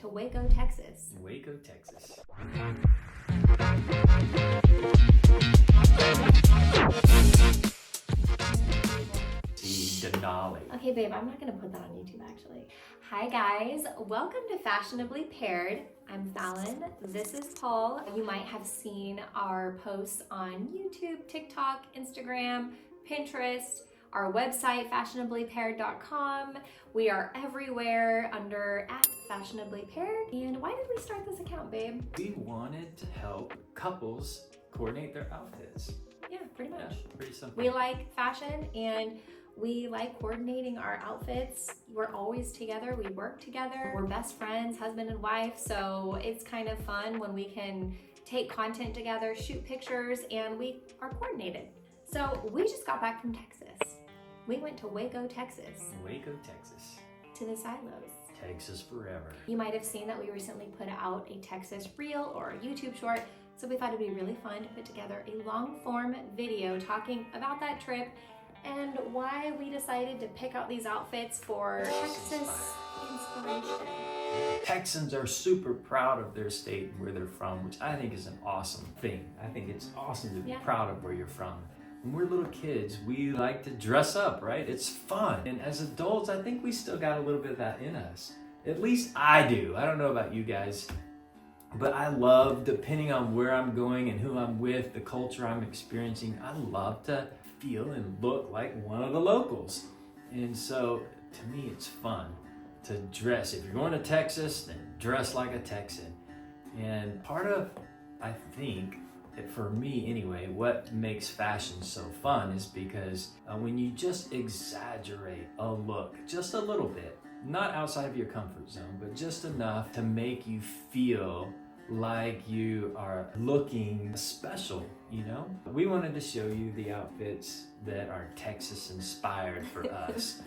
to Waco, Texas. Waco, Texas. See Denali. Okay, babe, I'm not gonna put that on YouTube actually. Hi guys, welcome to Fashionably Paired. I'm Falon, this is Paul. You might have seen our posts on YouTube, TikTok, Instagram, Pinterest, our website, fashionablypaired.com. We are everywhere under @fashionablypaired. And why did we start this account, babe? We wanted to help couples coordinate their outfits. Yeah, pretty much. Yeah, pretty simple. We like fashion and we like coordinating our outfits. We're always together, we work together. We're best friends, husband and wife, so it's kind of fun when we can take content together, shoot pictures, and we are coordinated. So we just got back from Texas. We went to Waco, Texas. Waco, Texas. To the silos. Texas forever. You might have seen that we recently put out a Texas reel or a YouTube short, so we thought it'd be really fun to put together a long form video talking about that trip and why we decided to pick out these outfits for Texas inspiration. Texans are super proud of their state and where they're from, which I think is an awesome thing. I think it's awesome to be proud of where you're from. When we're little kids, we like to dress up, right? It's fun. And as adults, I think we still got a little bit of that in us. At least I do. I don't know about you guys, but I love, depending on where I'm going and who I'm with, the culture I'm experiencing, I love to feel and look like one of the locals. And so to me, it's fun to dress. If you're going to Texas, then dress like a Texan. And part of, I think, for me anyway, what makes fashion so fun is because when you just exaggerate a look just a little bit, not outside of your comfort zone, but just enough to make you feel like you are looking special, you know? We wanted to show you the outfits that are Texas inspired for us.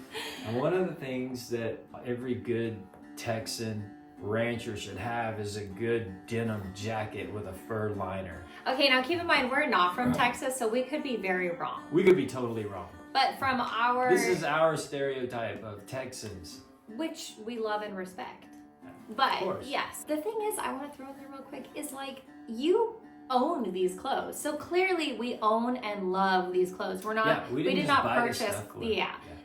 And one of the things that every good Texan rancher should have is a good denim jacket with a fur liner. Okay, now keep in mind, we're not from Texas, so we could be very wrong. We could be totally wrong. But from our... This is our stereotype of Texans. Which we love and respect. But yes, the thing is, I want to throw in there real quick, is like, you own these clothes. So clearly we own and love these clothes. We're not, we did not purchase,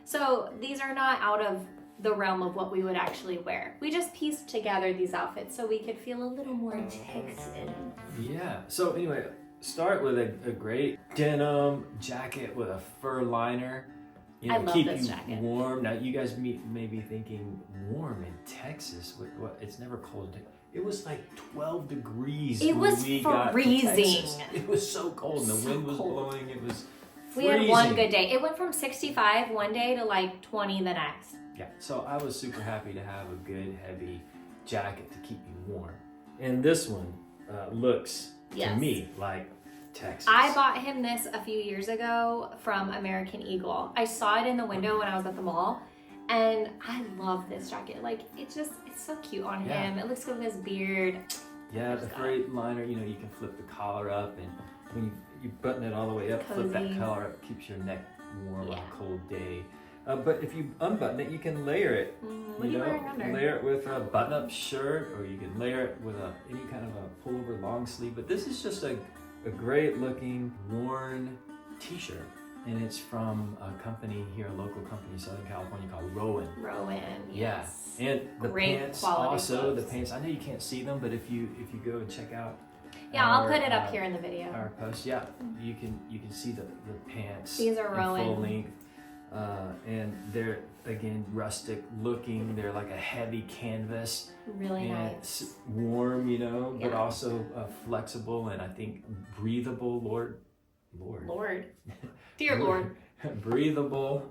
So these are not out of the realm of what we would actually wear. We just pieced together these outfits so we could feel a little more Texan. Yeah, so anyway, start with a great denim jacket with a fur liner. You know, I love keep this you jacket. warm. Now you guys may be thinking, warm in Texas? What? It's never cold. It was like 12 degrees. It was freezing. It was so cold and the wind was blowing. It was freezing. We had one good day. It went from 65 one day to like 20 the next. Yeah, so I was super happy to have a good heavy jacket to keep you warm. And this one looks to me like Texas. I bought him this a few years ago from American Eagle. I saw it in the window when I was at the mall, and I love this jacket. Like, it's so cute on him. It looks good with his beard. Yeah, the freight liner, you know, you can flip the collar up, and when you button it all the way up, flip that collar up, keeps your neck warm on a cold day. But if you unbutton it, you can layer it. What are you wearing under? Layer it with a button-up shirt, or you can layer it with any kind of a pullover long sleeve. But this is just a great-looking worn T-shirt, and it's from a company here, a local company in Southern California called Rowan. Yes. And the great pants also. Clothes. The pants. I know you can't see them, but if you go and check out. I'll put it up here in the video. Our post, you can see the pants. These are Rowan. Full length. And they're, again, rustic looking. They're like a heavy canvas. Really nice. Warm, you know, but also flexible and I think breathable. Lord. Dear Lord. Breathable,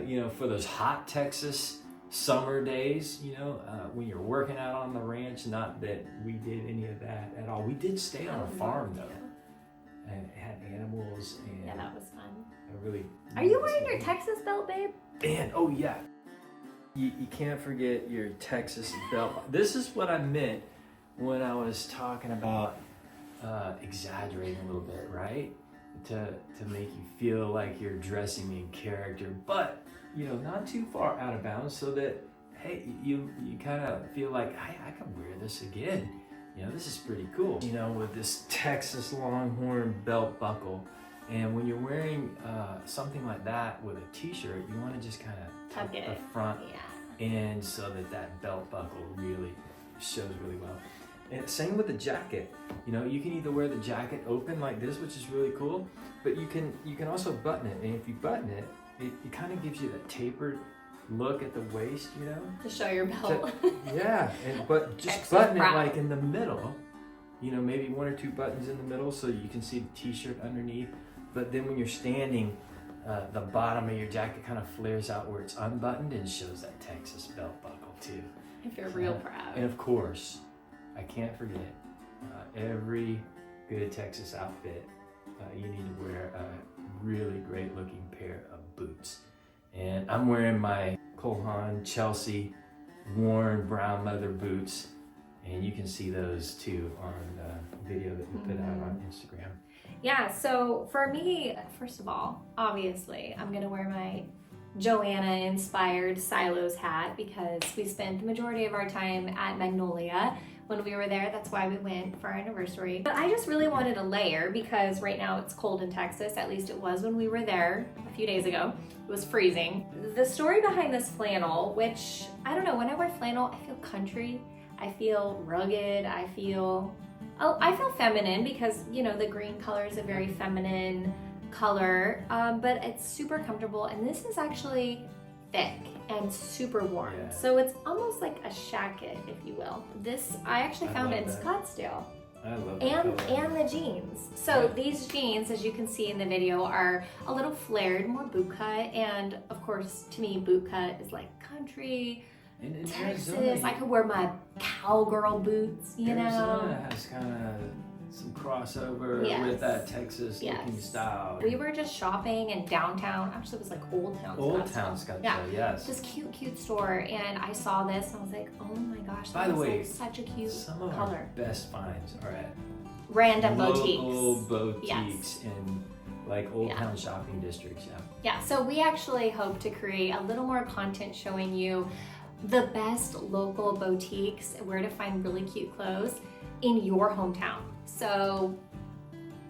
you know, for those hot Texas summer days, you know, when you're working out on the ranch. Not that we did any of that at all. We did stay on a farm, though. And it had animals. And yeah, that was fun. Are you wearing your Texas belt, babe? And oh yeah, you can't forget your Texas belt. This is what I meant when I was talking about exaggerating a little bit, right? To make you feel like you're dressing in character, but you know, not too far out of bounds, so that hey, you kind of feel like, hey, I can wear this again. You know, this is pretty cool. You know, with this Texas Longhorn belt buckle. And when you're wearing something like that with a t-shirt, you want to just kind of tuck the front in so that belt buckle really shows really well. And same with the jacket. You know, you can either wear the jacket open like this, which is really cool, but you can also button it. And if you button it, it kind of gives you that tapered look at the waist, you know? To show your belt. Yeah, but just button it like in the middle. You know, maybe 1 or 2 buttons in the middle so you can see the t-shirt underneath. But then when you're standing, the bottom of your jacket kind of flares out where it's unbuttoned and shows that Texas belt buckle too. If you're real proud. And of course, I can't forget, every good Texas outfit, you need to wear a really great looking pair of boots. And I'm wearing my Cole Haan Chelsea worn brown leather boots. And you can see those too on the video that we put out on Instagram. Yeah, so for me, first of all, obviously, I'm gonna wear my Joanna-inspired Silos hat because we spent the majority of our time at Magnolia when we were there. That's why we went for our anniversary. But I just really wanted a layer because right now it's cold in Texas, at least it was when we were there a few days ago. It was freezing. The story behind this flannel, which, I don't know, when I wear flannel, I feel country, I feel rugged, I feel feminine because, you know, the green color is a very feminine color, but it's super comfortable, and this is actually thick and super warm. Yeah. So it's almost like a shacket, if you will. This, I actually found it in Scottsdale. I love and the jeans. So these jeans, as you can see in the video, are a little flared, more boot cut, and of course, to me, boot cut is like country, in Texas. Arizona, I could wear my cowgirl boots, you know. Arizona has kind of some crossover with that Texas looking style. We were just shopping in downtown. Actually, it was like Old Town. Scottsdale, yes. Just cute store, and I saw this and I was like, oh my gosh, By the way, like such a cute some of color. Our best finds are at random local boutiques in like Old Town shopping districts. Yeah, so we actually hope to create a little more content showing you the best local boutiques, where to find really cute clothes in your hometown. So,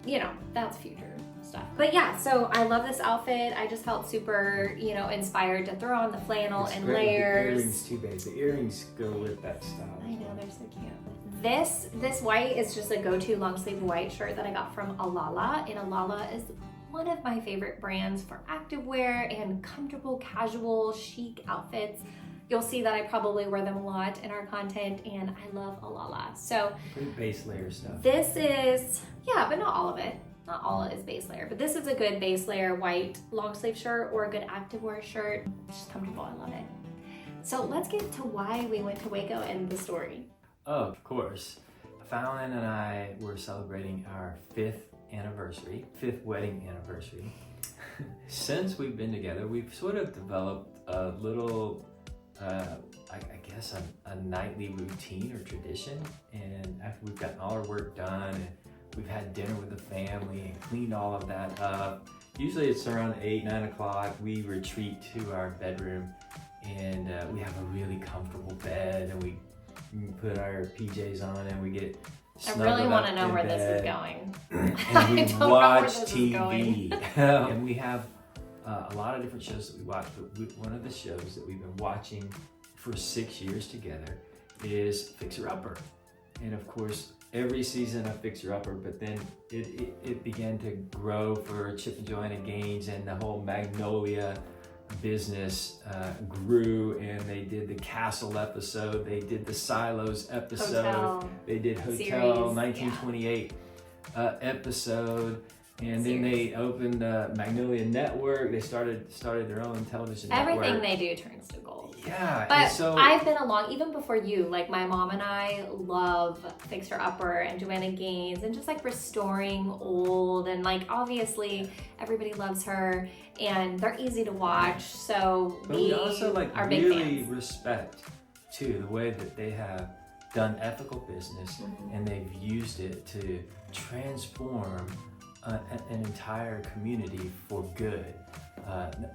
you know, that's future stuff. But yeah, so I love this outfit. I just felt super, you know, inspired to throw on the flannel and layers. The earrings too, babe. The earrings go with that style. I know, they're so cute. This white is just a go-to long sleeve white shirt that I got from Alala, and Alala is one of my favorite brands for activewear and comfortable, casual, chic outfits. You'll see that I probably wear them a lot in our content, and I love Alala. So pretty base layer stuff. This is, but not all of it. Not all is base layer, but this is a good base layer white long sleeve shirt or a good activewear shirt. It's just comfortable, I love it. So let's get to why we went to Waco and the story. Oh, of course. Falon and I were celebrating our 5th wedding anniversary. Since we've been together, we've sort of developed a little I guess a nightly routine or tradition, and after we've gotten all our work done and we've had dinner with the family and cleaned all of that up, usually it's around 8-9 o'clock, we retreat to our bedroom, and we have a really comfortable bed, and we put our PJs on and we get snuggled I really want to know up where in this is bed, going. and we watch TV. Is And we have a lot of different shows that we watch, but one of the shows that we've been watching for 6 years together is Fixer Upper. And of course, every season of Fixer Upper, but then it began to grow for Chip and Joanna Gaines, and the whole Magnolia business grew, and they did the Castle episode, they did the Silos episode, they did Hotel Series, 1928 episode. And then they opened Magnolia Network. They started their own television network. Everything they do turns to gold. Yeah. But so I've been along, even before you, like my mom and I love Fixer Upper and Joanna Gaines and just like restoring old, and like obviously everybody loves her and they're easy to watch. So we also like are really big fans. Respect too the way that they have done ethical business, and they've used it to transform an entire community for good.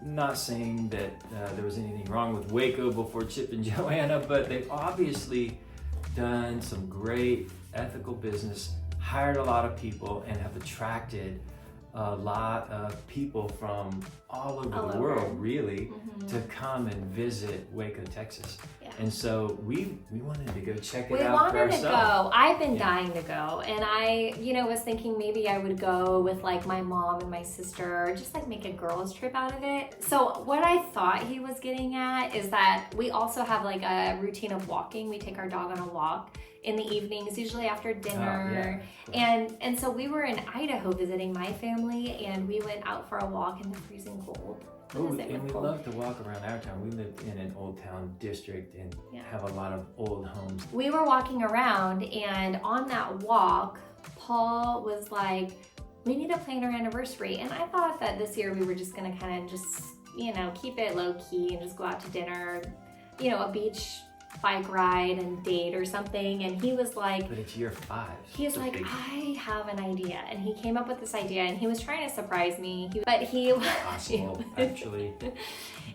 Not saying that there was anything wrong with Waco before Chip and Joanna, but they've obviously done some great ethical business, hired a lot of people, and have attracted a lot of people from all over the world, really, to come and visit Waco, Texas. Yeah. And so we wanted to go check it out for ourselves. We wanted to go. I've been dying to go, and I, was thinking maybe I would go with like my mom and my sister, or just like make a girls trip out of it. So what I thought he was getting at is that we also have like a routine of walking. We take our dog on a walk in the evenings, usually after dinner. And so we were in Idaho visiting my family, and we went out for a walk in the freezing cold. And we love to walk around our town. We live in an old town district and have a lot of old homes. We were walking around, and on that walk, Paul was like, we need to plan our anniversary. And I thought that this year we were just gonna kind of just, keep it low key and just go out to dinner, a beach bike ride and date or something. And he was like, but it's year 5. He's like, I have an idea. And he came up with this idea, and he was trying to surprise me. Possible, actually.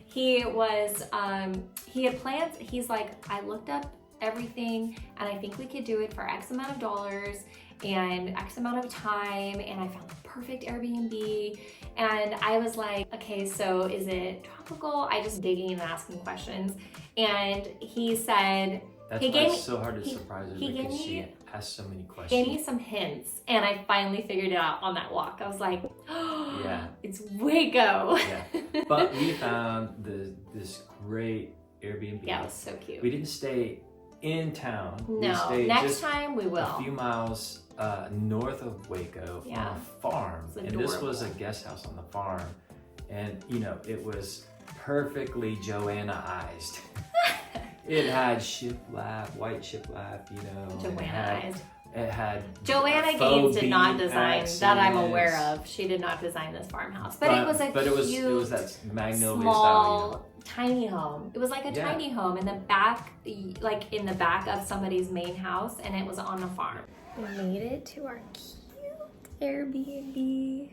He had plans. He's like, I looked up everything, and I think we could do it for X amount of dollars and X amount of time, and I found the perfect Airbnb. And I was like, okay, so is it tropical? I just digging and asking questions. And he said, that's why it's so hard to surprise her, because she asked so many questions. Gave me some hints, and I finally figured it out on that walk. I was like, oh, yeah, it's Waco. Yeah. But we found this great Airbnb. Yeah, it was so cute. We didn't stay in town. No, next time we will. A few miles north of Waco on a farm. And this was a guest house on the farm. And, it was perfectly Joanna-ized. It had shiplap, white shiplap, Joanna-ized. It had Joanna Gaines did not design that I'm aware of. She did not design this farmhouse, but it was cute, it was that Magnolia small, style, tiny home. It was like a tiny home in the back, like in the back of somebody's main house, and it was on a farm. We made it to our cute Airbnb,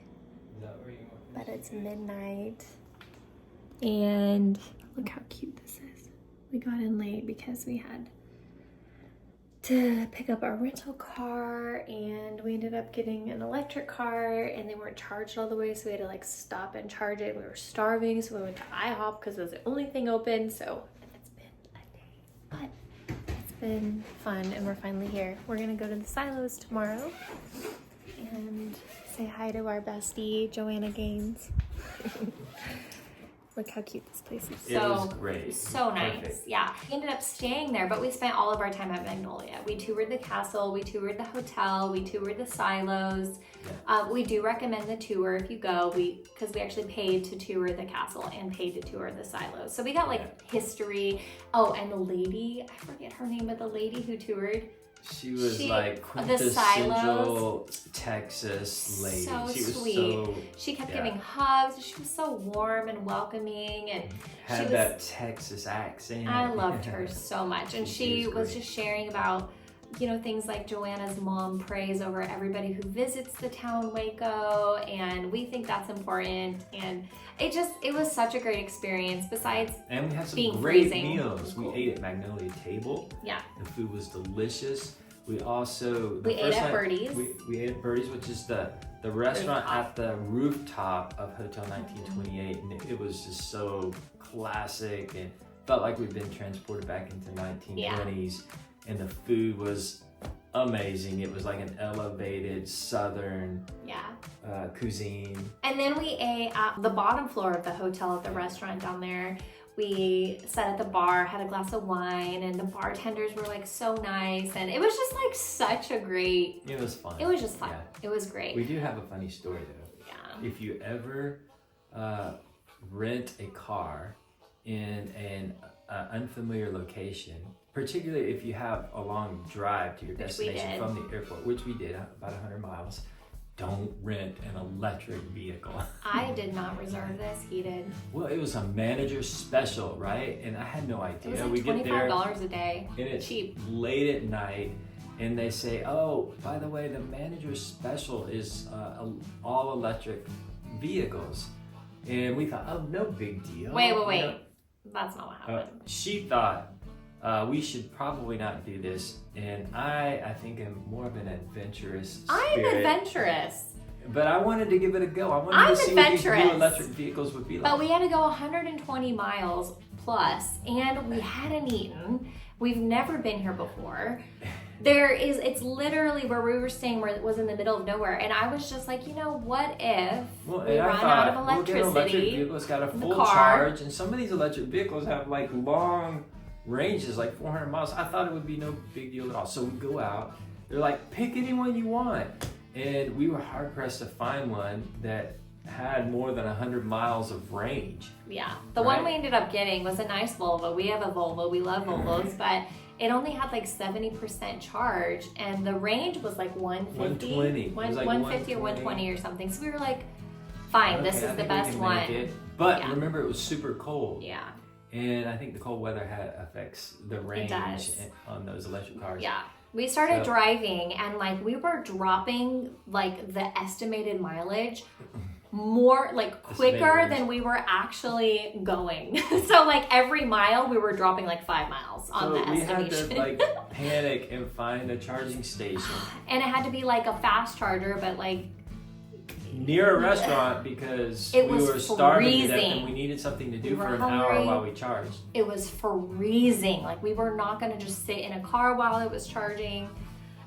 but it's midnight, and look how cute this is. We got in late because we had to pick up our rental car, and we ended up getting an electric car, and they weren't charged all the way, so we had to like stop and charge it. We were starving, so we went to IHOP because it was the only thing open. So it's been a day, but it's been fun, and we're finally here. We're gonna go to the silos tomorrow and say hi to our bestie Joanna Gaines. Look how cute this place is. It was great. So nice. Perfect. Yeah. We ended up staying there, but we spent all of our time at Magnolia. We toured the castle, we toured the hotel, we toured the silos. Yeah. We do recommend the tour if you go, because we actually paid to tour the castle and paid to tour the silos. So we got like history. Oh, and the lady, I forget her name, but the lady who toured, she was like quintessential Texas lady. So she was sweet. She kept giving hugs. She was so warm and welcoming, and had that Texas accent. I loved her so much, and she was just sharing about things like Joanna's mom prays over everybody who visits the town Waco, and we think that's important. And it was such a great experience. Besides, and we had some great meals. We ate at Magnolia Table. Yeah, the food was delicious. We also ate at Birdie's. We ate at Birdie's, which is the restaurant at the rooftop of Hotel 1928, and it was just so classic and felt like we've been transported back into 1920s. And the food was amazing. It was like an elevated Southern cuisine. And then we ate at the bottom floor of the hotel at the restaurant down there. We sat at the bar, had a glass of wine, and the bartenders were like so nice. And it was just like such a great... It was fun. It was just fun. Yeah. It was great. We do have a funny story though. Yeah. If you ever rent a car in an unfamiliar location, particularly if you have a long drive to your destination from the airport, which we did, about 100 miles, don't rent an electric vehicle. I did not reserve this, he did. Well, it was a manager special, right? And I had no idea. It was like $25 a day, and it's cheap. Late at night, and they say, oh, by the way, the manager special is all electric vehicles. And we thought, oh, no big deal. Wait. You know? That's not what happened. She thought we should probably not do this. And I think I'm more of an adventurous spirit. I'm adventurous. But I wanted to give it a go. I wanted to see what these new electric vehicles would be like. But we had to go 120 miles plus, and we hadn't eaten. We've never been here before. It's literally where we were staying, where it was in the middle of nowhere. And I was just like, what if we run out of electricity? We'll get an electric vehicle, it's got a full charge, and some of these electric vehicles have like long ranges, like 400 miles. I thought it would be no big deal at all. So we go out, they're like, pick anyone you want. And we were hard pressed to find one that had more than 100 miles of range. Yeah, the one we ended up getting was a nice Volvo. We have a Volvo, we love Volvos, but it only had like 70% charge, and the range was like 150. 150 or 120 or something. So we were like, fine, this is the best one. But remember, it was super cold. Yeah. And I think the cold weather affects the range on those electric cars. Yeah. We started driving, and like we were dropping like the estimated mileage more like quicker than we were actually going. So like every mile we were dropping like 5 miles on the estimation. We had to like panic and find a charging station. And it had to be like a fast charger, but like near a restaurant, because we were starving to death and we needed something to do for an hour while we charged. It was freezing. Like we were not going to just sit in a car while it was charging.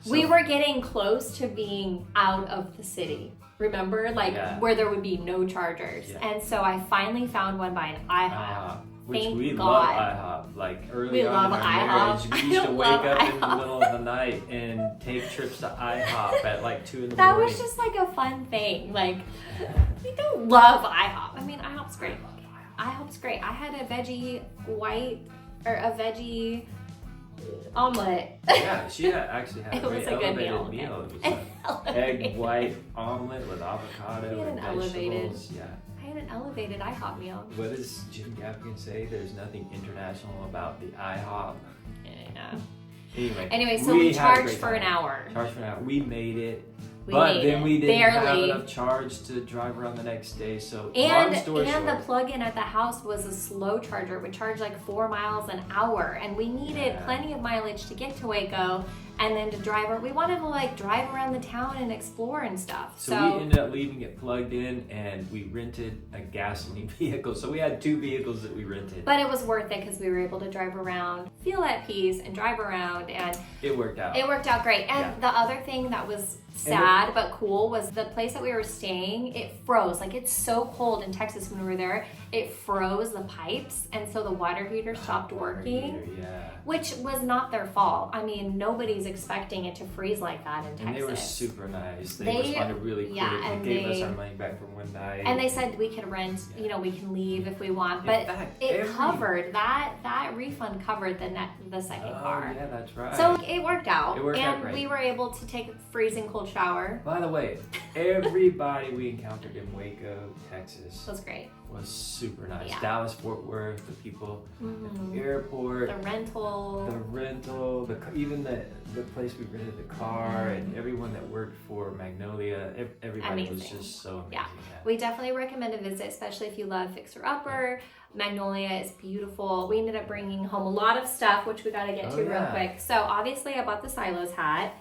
So, we were getting close to being out of the city. Remember? Like where there would be no chargers. Yeah. And so I finally found one by an IHOP. Which Thank we God. love IHOP. Like early on in our marriage, we used to wake up in the middle of the night and take trips to IHOP at like 2 in the morning. That was just like a fun thing. Like, we don't love IHOP. I mean, IHOP's great. IHOP's great. I had a veggie omelet. Yeah, she actually had a very elevated meal. It was like egg white omelet with avocado and vegetables. I had an elevated IHOP meal. What does Jim Gaffigan say? There's nothing international about the IHOP. Yeah. Anyway, so we charged for an hour. We made it. But then we didn't have enough charge to drive around the next day. So long story short, the plug-in at the house was a slow charger. It would charge like 4 miles an hour, and we needed plenty of mileage to get to Waco. And then to we wanted to like drive around the town and explore and stuff. So we ended up leaving it plugged in, and we rented a gasoline vehicle. So we had 2 vehicles that we rented. But it was worth it because we were able to drive around, feel at peace, and drive around, and it worked out. It worked out great. And the other thing that was sad but cool was the place that we were staying, it froze. Like it's so cold in Texas when we were there, it froze the pipes, and so the water heater stopped working. Which was not their fault. I mean, nobody's expecting it to freeze like that in Texas. And they were super nice. They responded really quick. And they gave us our money back from one night. And they said we could rent, we can leave if we want. But it covered, that refund covered the second car. Yeah, that's right. So it worked out. It worked out great. We were able to take a freezing cold shower. By the way, everybody we encountered in Waco, Texas was great. Was super nice. Dallas, Fort Worth, the people at the airport, the rental, even the place we rented the car, and everyone that worked for Magnolia. Everybody was just so amazing. Yeah, we definitely recommend a visit, especially if you love Fixer Upper. Magnolia is beautiful. We ended up bringing home a lot of stuff, which we got to get to real quick. So obviously, I bought the Silos hat.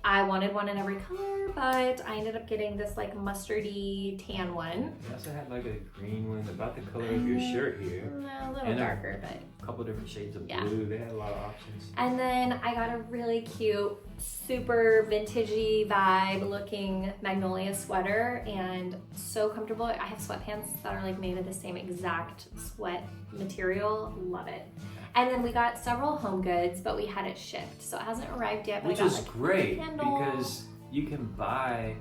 I wanted one in every color, but I ended up getting this like mustardy tan one. We also had like a green one, about the color of your shirt here. A little darker, but a couple different shades of blue. They had a lot of options. And then I got a really cute, super vintagey vibe looking Magnolia sweater, and so comfortable. I have sweatpants that are like made of the same exact sweat material. Love it. And then we got several home goods, but we had it shipped, so it hasn't arrived yet. But which is great because you can buy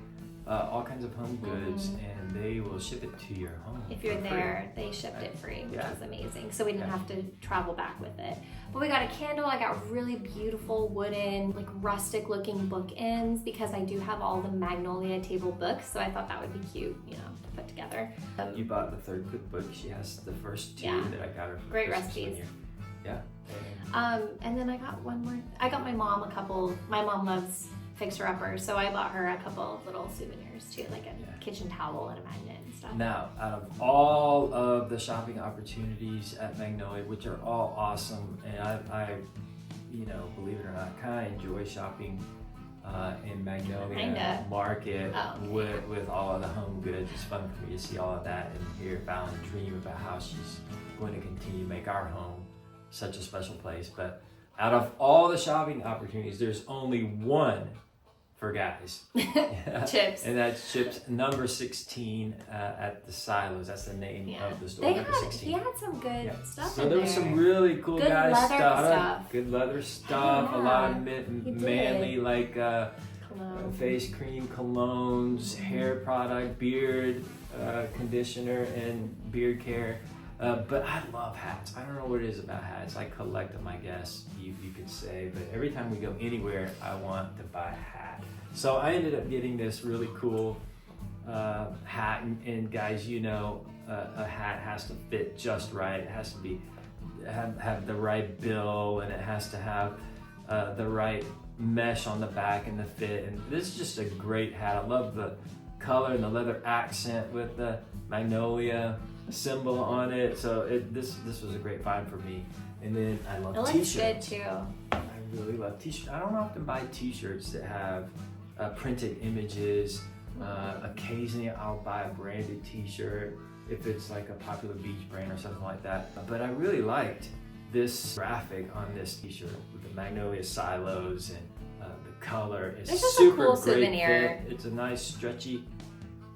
all kinds of home goods, and they will ship it to your home. If you're there, they shipped it free, which is amazing. So we didn't have to travel back with it. But we got a candle. I got really beautiful wooden, like rustic looking bookends because I do have all the Magnolia table books, so I thought that would be cute, to put together. You bought the 3rd cookbook. She has the first 2 that I got her. Great recipes. Yeah. And then I got one more. I got my mom a couple. My mom loves fixer-uppers. So I bought her a couple of little souvenirs too, like a kitchen towel and a magnet and stuff. Now, out of all of the shopping opportunities at Magnolia, which are all awesome, and I you know, believe it or not, kind of enjoy shopping in Magnolia Market with all of the home goods. It's fun for me to see all of that and hear Falon dream about how she's going to continue to make our home such a special place. But out of all the shopping opportunities, there's only one for guys. Chips. And that's Chips number 16 at the Silos. That's the name of the store. Number 16. He had some good stuff. So there was some really cool good guys stuff. Good leather stuff. A lot of manly like face cream, colognes, hair product, beard conditioner, and beard care. But I love hats. I don't know what it is about hats. I collect them, I guess you could say. But every time we go anywhere, I want to buy a hat. So I ended up getting this really cool hat. And guys, you know, a hat has to fit just right. It has to be have the right bill, and it has to have the right mesh on the back and the fit. And this is just a great hat. I love the color and the leather accent with the Magnolia symbol on it. So this was a great find for me. And then I love T-shirts. It looks good too. I really love T-shirts. I don't often buy T-shirts that have printed images. Occasionally I'll buy a branded T-shirt if it's like a popular beach brand or something like that. But I really liked this graphic on this T-shirt with the Magnolia silos, and the color is super cool great souvenir. fit. It's a nice stretchy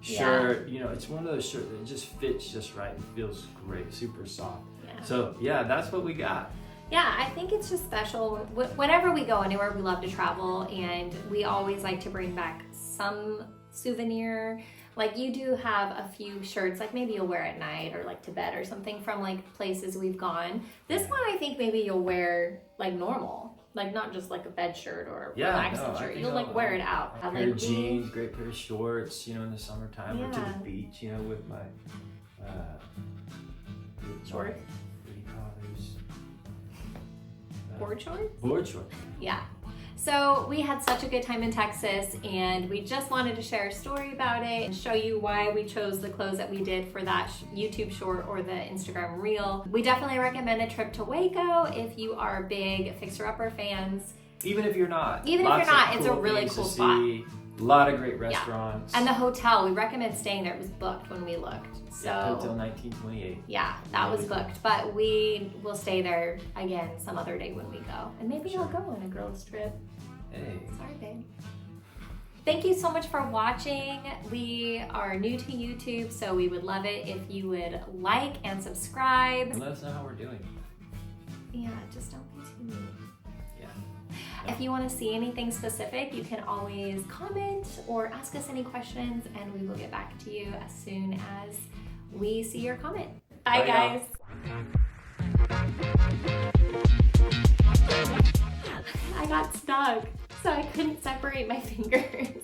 shirt. You know, it's one of those shirts that just fits just right and feels great, super soft. So yeah, that's what we got. Yeah, I think it's just special. Whenever we go anywhere, we love to travel, and we always like to bring back some souvenir. Like you do have a few shirts, like maybe you'll wear at night or like to bed or something from like places we've gone. This one I think maybe you'll wear like normal, like not just like a bed shirt or a relaxing shirt. You'll like wear it out. A pair of jeans, great pair of shorts, you know, in the summertime, or to the beach, you know, with my shorts. What do you call these? Board shorts? Board shorts. Yeah. So we had such a good time in Texas, and we just wanted to share a story about it and show you why we chose the clothes that we did for that YouTube short or the Instagram reel. We definitely recommend a trip to Waco if you are big fixer-upper fans. Even if you're not. Even if you're not, it's a really cool spot. A lot of great restaurants. And the hotel, we recommend staying there. It was booked when we looked. So Hotel 1928. Yeah, that was booked. But we will stay there again some other day when we go. And maybe I'll go on a girls trip. Hey. Sorry, babe. Thank you so much for watching. We are new to YouTube, so we would love it if you would like and subscribe. And let us know how we're doing. Yeah, just don't be too mean. Yeah. If you want to see anything specific, you can always comment or ask us any questions, and we will get back to you as soon as we see your comment. Bye guys. I got stuck, so I couldn't separate my fingers.